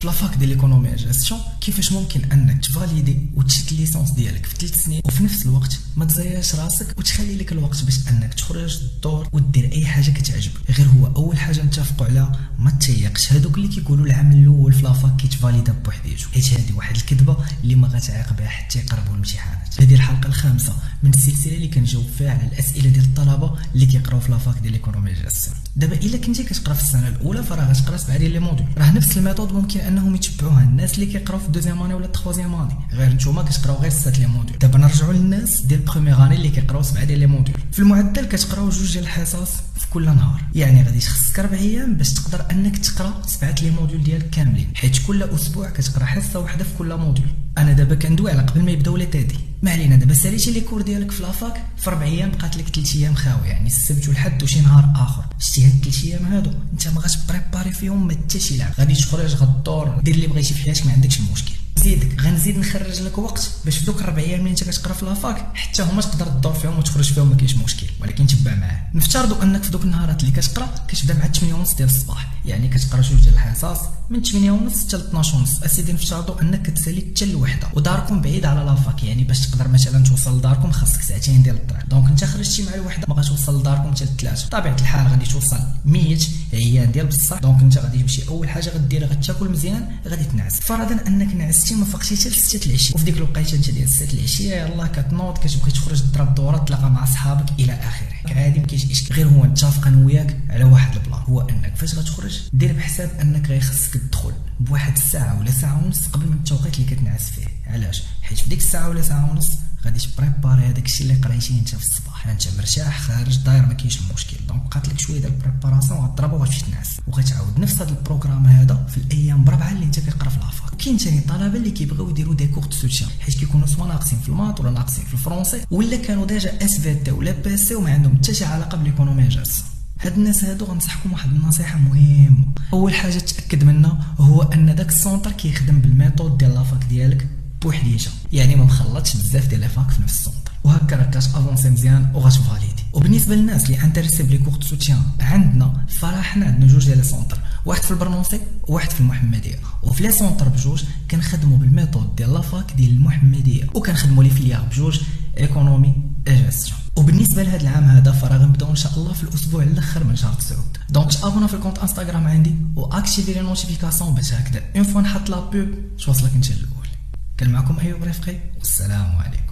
فلافاك ديال ليكونومي جاستيون كيفاش ممكن انك تفاليدي وتشد ليسونس ديالك في 3 سنين وفي نفس الوقت ما تزياش راسك وتخلي لك الوقت باش انك تخرج الدور ودير اي حاجه كتعجبك. غير هو اول حاجه نتفقوا عليها ما تيقش هادوك اللي كيقولوا العام الاول فلافاك كيتفاليدا بوحديتو، حيت هذه واحد الكذبه اللي ما غتعيق بها حتى يقربوا الامتحانات. هذه الحلقه الخامسه من السلسله اللي كنجاوب فيها على الاسئله ديال الطلبه اللي كيقراو فلافاك ديال ليكونومي جاستيون. دابا الا كنتي كتقرا في السنه الاولى فراه غتقرا 7 ديال لي موديل، راه نفس الميثود ممكن انهم يتبعوها الناس اللي كيقراو في دوزيام اني ولا تخوازيام اني، غير نتوما كتقراو غير 7 لي موديل. دابا نرجعوا للناس ديال بروميير اني اللي كيقراو 7 ديال لي موديل. في المعدل كتقراو 2 ديال الحصص في كل نهار، يعني غادي تخصك 4 ايام باش تقدر انك تقرا 7 لي موديل ديالك كاملين، حيت كل اسبوع كتقرا حصه واحده في كل موديل. انا دابا كندوي على قبل ما يبداو لي تيدي، ما علينا. دابا ساليتي لي كور ديالك في لافاك في 4 ايام بقات لك 3 ايام خاويه، يعني السبت والحد وشي نهار اخر. شتي هاد 3 ايام هادو انت ما غاتبريباري فيهم ما حتى شي لعب، غادي تخرج غدور دير اللي بغيتي في حياتك ما عندكش مشكل. غنزيد نخرج لك وقت باش في دوك 4 ايام اللي انت كتقرا في لافاك حتى هما تقدر تدور فيهم وتخرج فيهم ما كاينش مشكل، ولكن تبع معاه. نفترضوا انك في دوك النهارات اللي كتقرا كتبدا مع 8:30 ديال الصباح، يعني كتقرا 2 ديال الحصص من 8:30 حتى ل 12:30. اسيدي نفترضوا انك كتسالي حتى لوحده وداركم بعيد على لافاك، يعني باش تقدر مثلا توصل لداركم خاصك 2 ساعات ديال الطريق. دونك انت خرجتي مع الوحده ما غاتوصل لداركم حتى ل3. بطبيعه الحال غادي توصل 100 عيان ديال بصح. دونك انت غادي تمشي اول حاجه غديرها غتاكل مزيان، غادي تنعس. فرضا انك نعستي ما فقتي حتى 6 العشيه، وفي ديك الوقيته انت ديال 6 العشيه يلاه كتنوض كتبغي تخرج تضرب دوره تلاقى مع صحابك الى اخره. عادي ما كاينش اشكال، غير هو نتفق انا وياك على واحد البلان، هو انك فاش غتخرج دير بحساب انك غيخصك تدخل بواحد الساعه ولا ساعه ونص قبل من التوقيت اللي كتنعس فيه. علاش؟ حيت في ديك الساعه ولا ساعه ونص غادي تبريباري هذاك الشيء اللي قريتيه انت في الصباح، انت مرتاح خارج داير ما كاينش المشكل. دونك بقات لك شويه ديال البريباراسيون غتضرب وغتمشي تنعس، وغتعاود نفس هذا البروغرام هذا في الايام بربعه اللي انت كتقرا في لافاك. كاين ثاني طلبه اللي كيبغيو يديروا دي كور دو سوتيان، حيت كيكونوا سوا ناقصين في المات ولا ناقصين في الفرونسي ولا كانوا ديجا اس في تي ولا بي سي وما عندهم حتى شي علاقه بليكونومي جاستيون. هاد الناس هادو غنصحكم واحد النصيحه مهمه. اول حاجه تاكد منها هو ان داك السونتر كيخدم بالميثود ديال لافاك ديالك بوحديتها، يعني ما مخلطش بزاف ديال لافاك في نفس السونتر، وهكا راك كتافونسي مزيان وغتفاليدي. وبالنسبه للناس اللي انتريسي بلي كور دو سوتيان عندنا فراه حنا عندنا 2 ديال لي سونتر، واحد في البرنوسي وواحد في المحمديه. وفي لي سونتر بجوج كنخدموا بالميثود ديال لافاك ديال المحمديه، وكنخدموا لي فيليار بجوج ايكونومي جاستيون. وبالنسبه لهذا العام هذا فراه غنبداو ان شاء الله في الاسبوع الاخر من شهر 9. دونك تابونا في الكونت انستغرام عندي واكتيفي لي نوتيفيكاسيون باش هكذا اون فوا نحط لا بوب توصلك انت الاول. كان معكم ايوب رفقي والسلام عليكم.